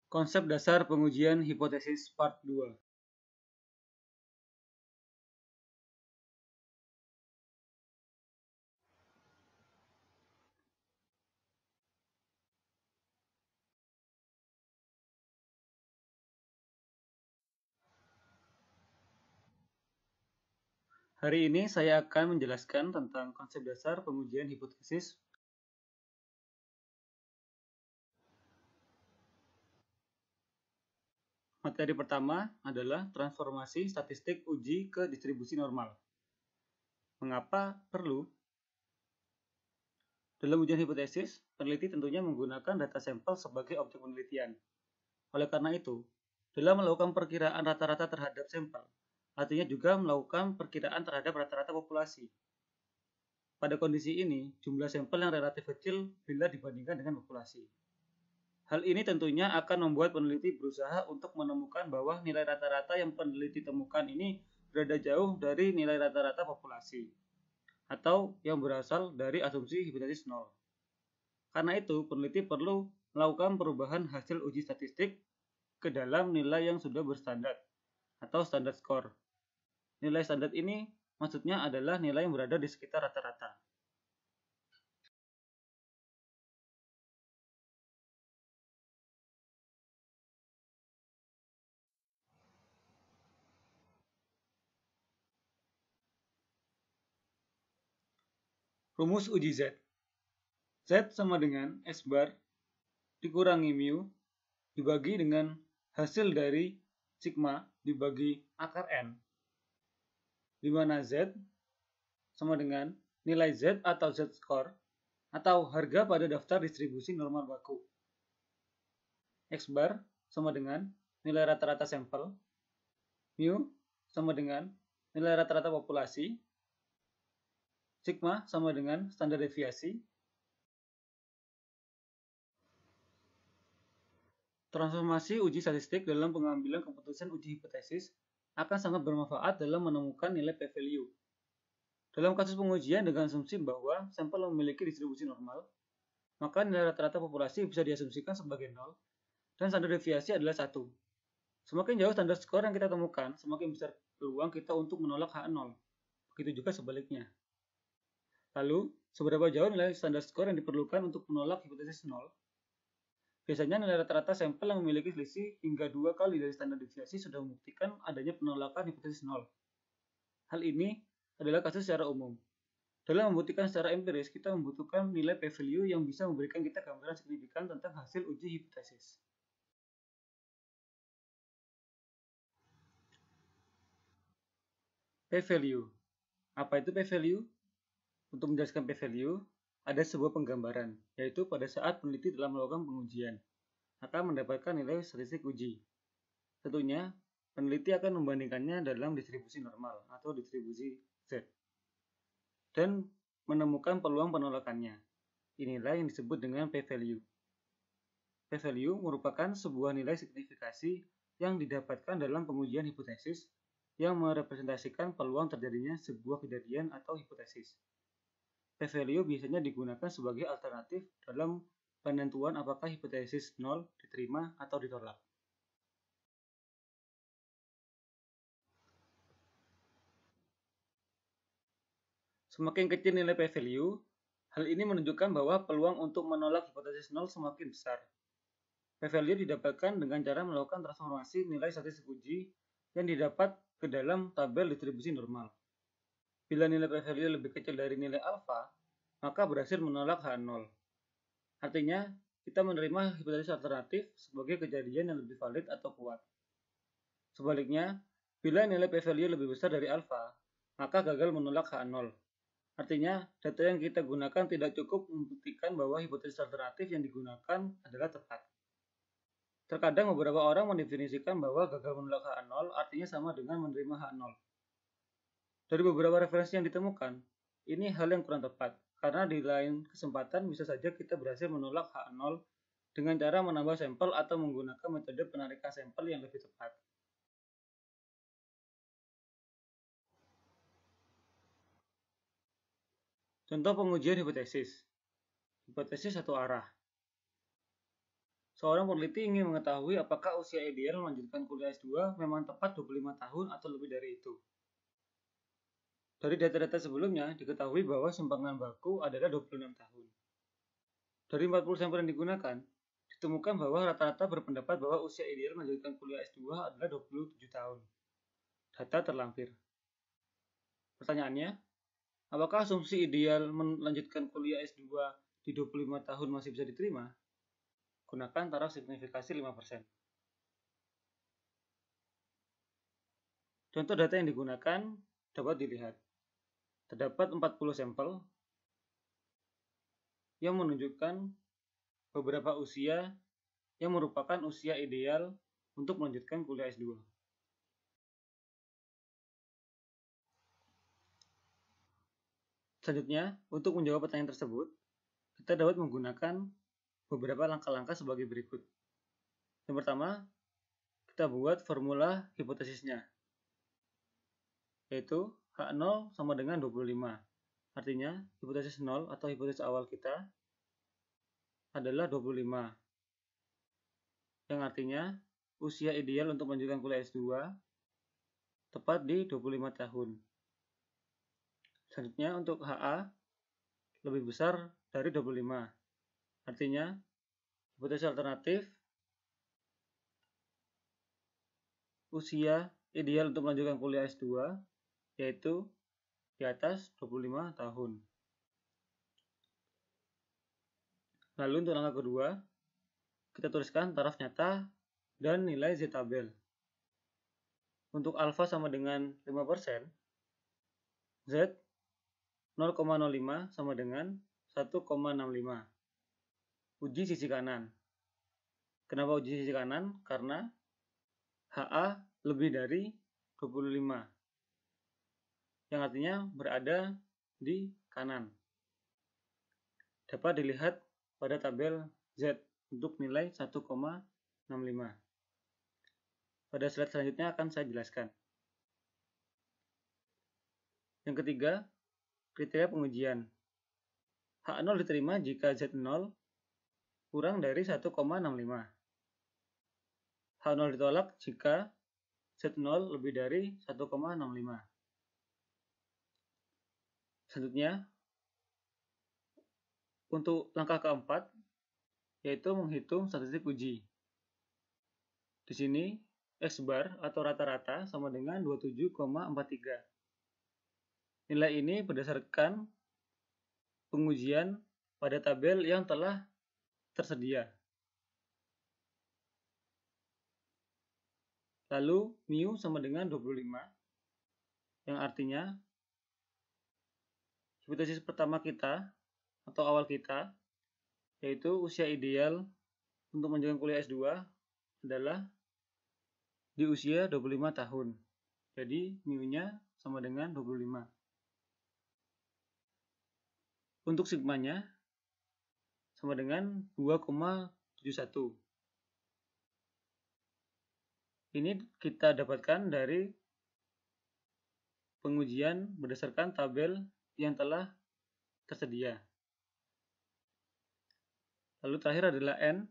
Konsep dasar pengujian hipotesis part 2. Hari ini saya akan menjelaskan tentang konsep dasar pengujian hipotesis. Materi pertama adalah transformasi statistik uji ke distribusi normal. Mengapa perlu? Dalam ujian hipotesis, peneliti tentunya menggunakan data sampel sebagai objek penelitian. Oleh karena itu, dalam melakukan perkiraan rata-rata terhadap sampel, artinya juga melakukan perkiraan terhadap rata-rata populasi. Pada kondisi ini, jumlah sampel yang relatif kecil bila dibandingkan dengan populasi. Hal ini tentunya akan membuat peneliti berusaha untuk menemukan bahwa nilai rata-rata yang peneliti temukan ini berada jauh dari nilai rata-rata populasi, atau yang berasal dari asumsi hipotesis nol. Karena itu, peneliti perlu melakukan perubahan hasil uji statistik ke dalam nilai yang sudah berstandar, atau standar skor. Nilai standar ini maksudnya adalah nilai yang berada di sekitar rata-rata. Rumus uji Z. Z sama dengan S bar dikurangi mu dibagi dengan hasil dari sigma dibagi akar N, di mana Z sama dengan nilai Z atau Z score atau harga pada daftar distribusi normal baku. X bar sama dengan nilai rata-rata sampel, mu sama dengan nilai rata-rata populasi, sigma sama dengan standar deviasi. Transformasi uji statistik dalam pengambilan keputusan uji hipotesis akan sangat bermanfaat dalam menemukan nilai p-value. Dalam kasus pengujian dengan asumsi bahwa sampel memiliki distribusi normal, maka nilai rata-rata populasi bisa diasumsikan sebagai 0 dan standar deviasi adalah 1. Semakin jauh standar skor yang kita temukan, semakin besar peluang kita untuk menolak H0. Begitu juga sebaliknya. Lalu, seberapa jauh nilai standar skor yang diperlukan untuk menolak hipotesis 0? Biasanya nilai rata-rata sampel yang memiliki selisih hingga 2 kali dari standar deviasi sudah membuktikan adanya penolakan hipotesis 0. Hal ini adalah kasus secara umum. Dalam membuktikan secara empiris, kita membutuhkan nilai p-value yang bisa memberikan kita gambaran signifikan tentang hasil uji hipotesis. P-value. Apa itu p-value? Untuk menjelaskan p-value, ada sebuah penggambaran, yaitu pada saat peneliti dalam melakukan pengujian akan mendapatkan nilai statistik uji. Tentunya, peneliti akan membandingkannya dalam distribusi normal atau distribusi Z dan menemukan peluang penolakannya. Inilah yang disebut dengan p-value. P-value merupakan sebuah nilai signifikasi yang didapatkan dalam pengujian hipotesis yang merepresentasikan peluang terjadinya sebuah kejadian atau hipotesis. P-value biasanya digunakan sebagai alternatif dalam penentuan apakah hipotesis 0 diterima atau ditolak. Semakin kecil nilai p-value, hal ini menunjukkan bahwa peluang untuk menolak hipotesis 0 semakin besar. P-value didapatkan dengan cara melakukan transformasi nilai statistik uji yang didapat ke dalam tabel distribusi normal. Bila nilai p-value lebih kecil dari nilai alfa, maka berhasil menolak H0. Artinya, kita menerima hipotesis alternatif sebagai kejadian yang lebih valid atau kuat. Sebaliknya, bila nilai p-value lebih besar dari alfa, maka gagal menolak H0. Artinya, data yang kita gunakan tidak cukup membuktikan bahwa hipotesis alternatif yang digunakan adalah tepat. Terkadang beberapa orang mendefinisikan bahwa gagal menolak H0 artinya sama dengan menerima H0. Dari beberapa referensi yang ditemukan, ini hal yang kurang tepat, karena di lain kesempatan bisa saja kita berhasil menolak H0 dengan cara menambah sampel atau menggunakan metode penarikan sampel yang lebih tepat. Contoh pengujian hipotesis. Hipotesis satu arah. Seorang peneliti ingin mengetahui apakah usia ideal melanjutkan kuliah S2 memang tepat 25 tahun atau lebih dari itu. Dari data-data sebelumnya, diketahui bahwa simpangan baku adalah 26 tahun. Dari 40 sampel yang digunakan, ditemukan bahwa rata-rata berpendapat bahwa usia ideal melanjutkan kuliah S2 adalah 27 tahun. Data terlampir. Pertanyaannya, apakah asumsi ideal melanjutkan kuliah S2 di 25 tahun masih bisa diterima? Gunakan taraf signifikasi 5%. Contoh data yang digunakan dapat dilihat. Terdapat 40 sampel yang menunjukkan beberapa usia yang merupakan usia ideal untuk melanjutkan kuliah S2. Selanjutnya, untuk menjawab pertanyaan tersebut, kita dapat menggunakan beberapa langkah-langkah sebagai berikut. Yang pertama, kita buat formula hipotesisnya, yaitu H0 sama dengan 25. Artinya, hipotesis 0 atau hipotesis awal kita adalah 25. Yang artinya, usia ideal untuk melanjutkan kuliah S2 tepat di 25 tahun. Selanjutnya, untuk HA lebih besar dari 25. Artinya, hipotesis alternatif usia ideal untuk melanjutkan kuliah S2 yaitu di atas 25 tahun. Lalu untuk langkah kedua, kita tuliskan taraf nyata dan nilai Z tabel. Untuk alfa sama dengan 5%, Z 0,05 sama dengan 1,65. Uji sisi kanan. Kenapa uji sisi kanan? Karena HA lebih dari 25. Yang artinya berada di kanan. Dapat dilihat pada tabel Z untuk nilai 1,65. Pada slide selanjutnya akan saya jelaskan. Yang ketiga, kriteria pengujian. H0 diterima jika Z0 kurang dari 1,65. H0 ditolak jika Z0 lebih dari 1,65. Selanjutnya, untuk langkah keempat, yaitu menghitung statistik uji. Di sini, X bar atau rata-rata sama dengan 27,43. Nilai ini berdasarkan pengujian pada tabel yang telah tersedia. Lalu, mu sama dengan 25, yang artinya hipotesis pertama kita atau awal kita, yaitu usia ideal untuk melanjutkan kuliah S2 adalah di usia 25 tahun. Jadi, mu-nya sama dengan 25. Untuk sigmanya sama dengan 2,71. Ini kita dapatkan dari pengujian berdasarkan tabel yang telah tersedia. Lalu terakhir adalah N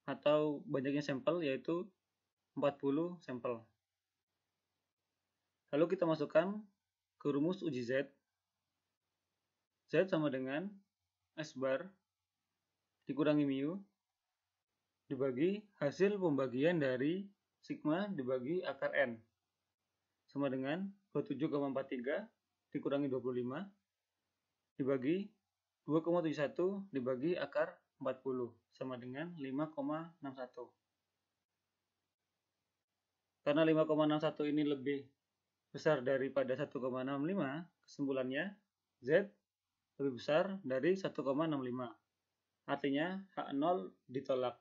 atau banyaknya sampel, yaitu 40 sampel. Lalu kita masukkan ke rumus uji Z. Z sama dengan S bar dikurangi mu dibagi hasil pembagian dari sigma dibagi akar N sama dengan 27,43 dikurangi 25 dibagi 2,71 dibagi akar 40 sama dengan 5,61. Karena 5,61 ini lebih besar daripada 1,65, kesimpulannya Z lebih besar dari 1,65. Artinya H0 ditolak.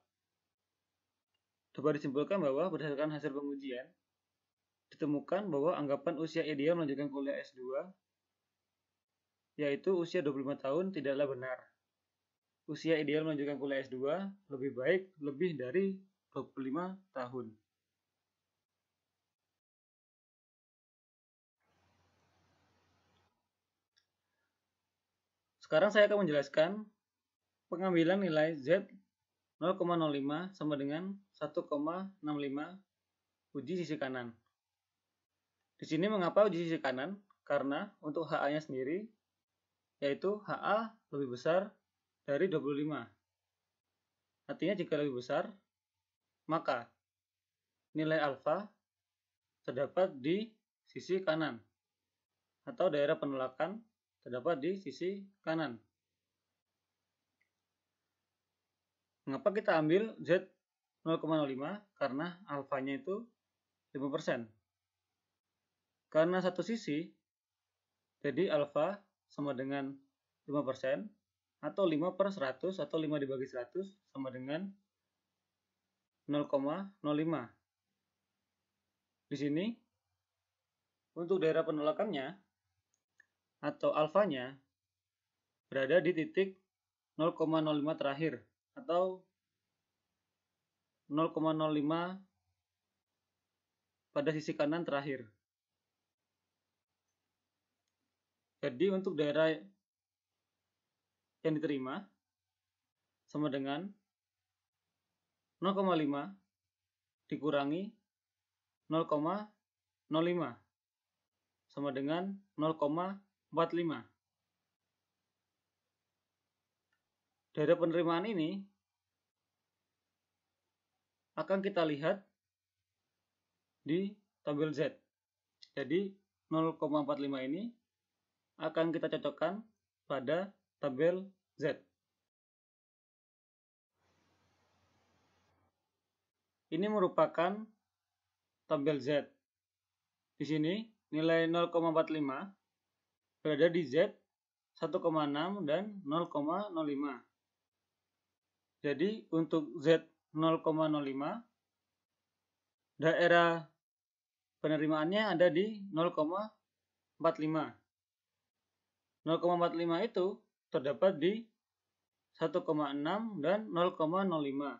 Dapat disimpulkan bahwa berdasarkan hasil pengujian, ditemukan bahwa anggapan usia ideal melanjutkan kuliah S2 yaitu usia 25 tahun tidaklah benar. Usia ideal melanjutkan kuliah S2 lebih baik lebih dari 25 tahun. Sekarang saya akan menjelaskan pengambilan nilai Z 0,05 sama dengan 1,65 uji sisi kanan. Di sini mengapa uji sisi kanan? Karena untuk HA-nya sendiri, yaitu HA lebih besar dari 25. Artinya jika lebih besar, maka nilai alfa terdapat di sisi kanan, atau daerah penolakan terdapat di sisi kanan. Mengapa kita ambil Z 0,05? Karena alfanya itu 5%. Karena satu sisi, jadi alfa sama dengan 5%, atau 5 per 100, atau 5 dibagi 100 sama dengan 0,05. Di sini, untuk daerah penolakannya, atau alfanya, berada di titik 0,05 terakhir, atau 0,05 pada sisi kanan terakhir. Jadi untuk daerah yang diterima sama dengan 0,5 dikurangi 0,05 sama dengan 0,45. Daerah penerimaan ini akan kita lihat di tabel Z. Jadi 0,45 ini akan kita cocokkan pada tabel Z. Ini merupakan tabel Z. Di sini nilai 0,45 berada di Z 1,6 dan 0,05. Jadi untuk Z 0,05 daerah penerimaannya ada di 0,45. 0,45 itu terdapat di 1,6 dan 0,05.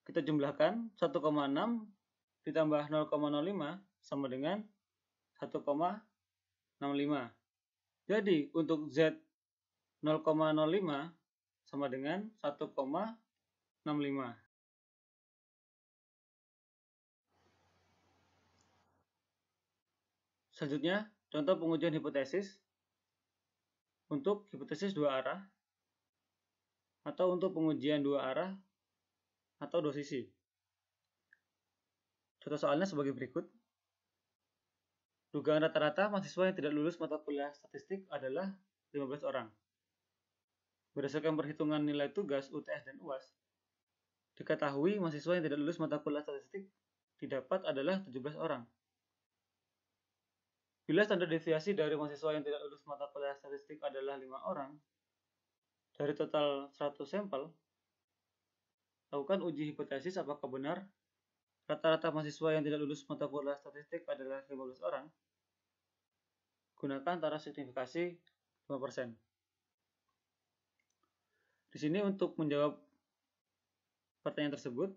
Kita jumlahkan 1,6 ditambah 0,05 sama dengan 1,65. Jadi untuk Z 0,05 sama dengan 1,65. Selanjutnya, contoh pengujian hipotesis untuk hipotesis dua arah atau untuk pengujian dua arah atau dua sisi. Contoh soalnya sebagai berikut. Dugaan rata-rata mahasiswa yang tidak lulus mata kuliah statistik adalah 15 orang. Berdasarkan perhitungan nilai tugas UTS dan UAS, diketahui mahasiswa yang tidak lulus mata kuliah statistik didapat adalah 17 orang. Bila standar deviasi dari mahasiswa yang tidak lulus mata kuliah statistik adalah 5 orang, dari total 100 sampel, lakukan uji hipotesis apakah benar rata-rata mahasiswa yang tidak lulus mata kuliah statistik adalah 15 orang. Gunakan taraf signifikasi 5%. Di sini untuk menjawab pertanyaan tersebut,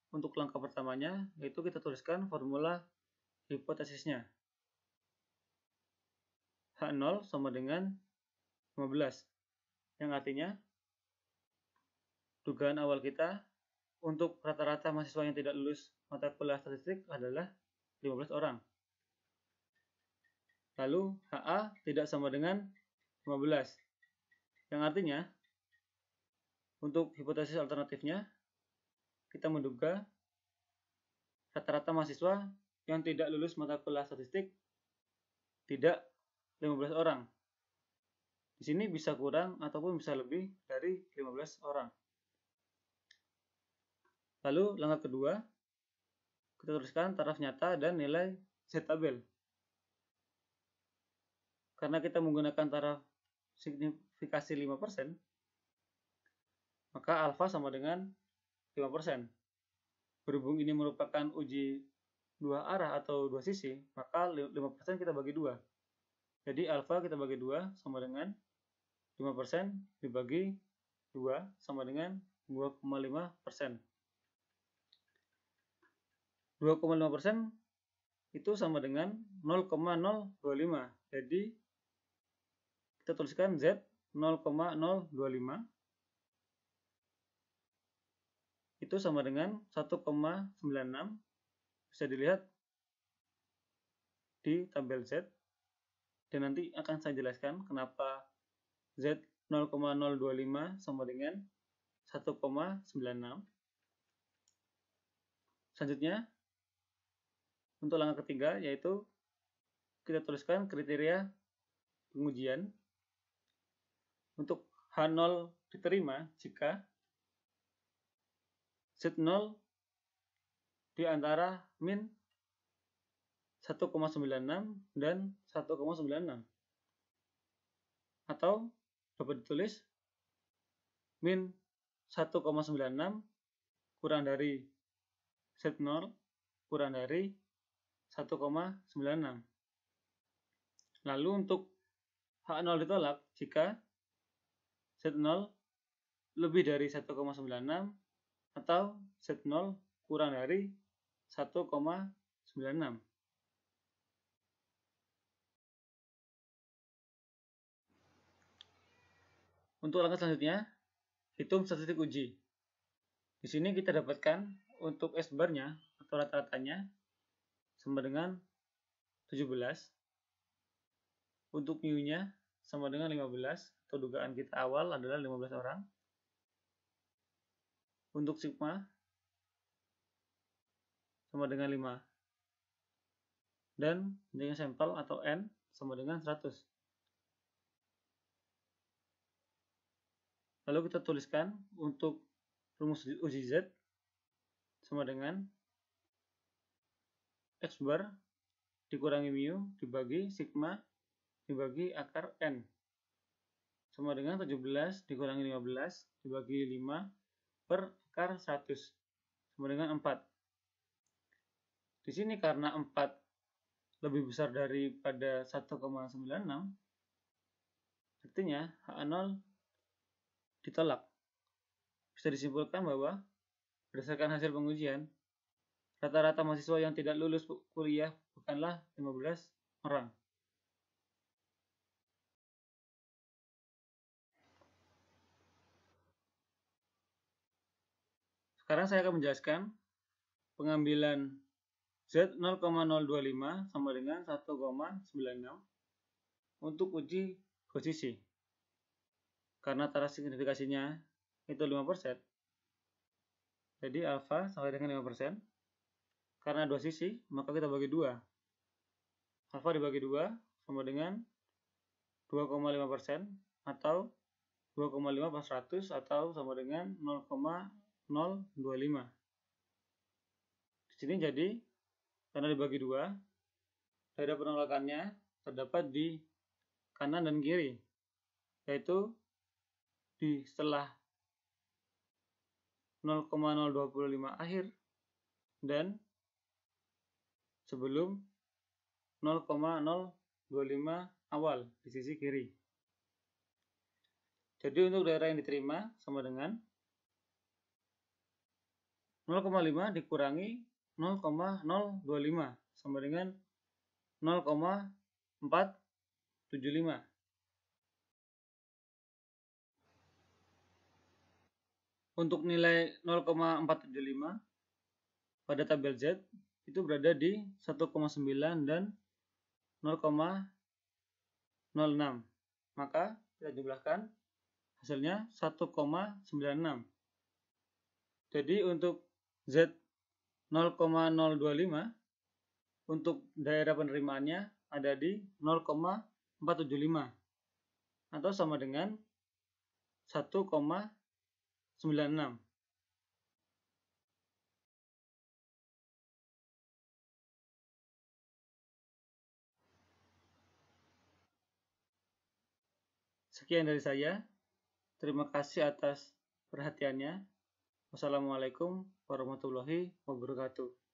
untuk langkah pertamanya yaitu kita tuliskan formula hipotesisnya. H0 sama dengan 15, yang artinya dugaan awal kita untuk rata-rata mahasiswa yang tidak lulus mata kuliah statistik adalah 15 orang. Lalu HA tidak sama dengan 15, yang artinya untuk hipotesis alternatifnya kita menduga rata-rata mahasiswa yang tidak lulus mata kuliah statistik tidak 15 orang. Di sini bisa kurang ataupun bisa lebih dari 15 orang. Lalu langkah kedua, kita tuliskan taraf nyata dan nilai Z tabel. Karena kita menggunakan taraf signifikasi 5%, maka alfa sama dengan 5%. Berhubung ini merupakan uji dua arah atau dua sisi, maka 5% kita bagi 2. Jadi alfa kita bagi 2 sama dengan 5% dibagi 2 sama dengan 2,5%. 2,5% itu sama dengan 0,025. Jadi kita tuliskan Z 0,025 itu sama dengan 1,96. Bisa dilihat di tabel Z, dan nanti akan saya jelaskan kenapa Z 0,025 sama dengan 1,96. Selanjutnya, untuk langkah ketiga, yaitu kita tuliskan kriteria pengujian. Untuk H0 diterima jika Z0 di antara min 1,96 dan 1,96. Atau dapat ditulis min 1,96 kurang dari Z0 kurang dari 1,96. Lalu untuk H0 ditolak jika Z0 lebih dari 1,96 atau Z0 kurang dari 1,96. Untuk langkah selanjutnya, hitung statistik uji. Di sini kita dapatkan untuk S-bar-nya atau rata-ratanya sama dengan 17. Untuk mu-nya sama dengan 15, atau dugaan kita awal adalah 15 orang. Untuk sigma sama dengan 5. Dan dengan sampel atau N sama dengan 100. Lalu kita tuliskan untuk rumus uji Z sama dengan X bar dikurangi mu dibagi sigma dibagi akar N sama dengan 17 dikurangi 15 dibagi 5 per akar 100 sama dengan 4. Di sini karena 4 lebih besar daripada 1,96, artinya H0 ditolak. Bisa disimpulkan bahwa berdasarkan hasil pengujian, rata-rata mahasiswa yang tidak lulus kuliah bukanlah 15 orang. Sekarang saya akan menjelaskan pengambilan Z 0,025 sama dengan 1,96 untuk uji posisi. Karena taraf signifikasinya itu 5%, jadi alfa sama dengan 5%. Karena dua sisi, maka kita bagi 2. Alfa dibagi 2 sama dengan 2,5% atau 2,5 per 100 atau sama dengan 0,025. Di sini jadi karena dibagi 2, daerah penolakannya terdapat di kanan dan kiri, yaitu di setelah 0,025 akhir dan sebelum 0,025 awal di sisi kiri. Jadi untuk daerah yang diterima sama dengan 0,5 dikurangi 0,025 sama dengan 0,475. Untuk nilai 0,475 pada tabel Z itu berada di 1,9 dan 0,06. Maka kita jumlahkan hasilnya 1,96. Jadi untuk Z 0,025 untuk daerah penerimaannya ada di 0,475 atau sama dengan 1,96. Sekian dari saya. Terima kasih atas perhatiannya. Wassalamualaikum warahmatullahi wabarakatuh.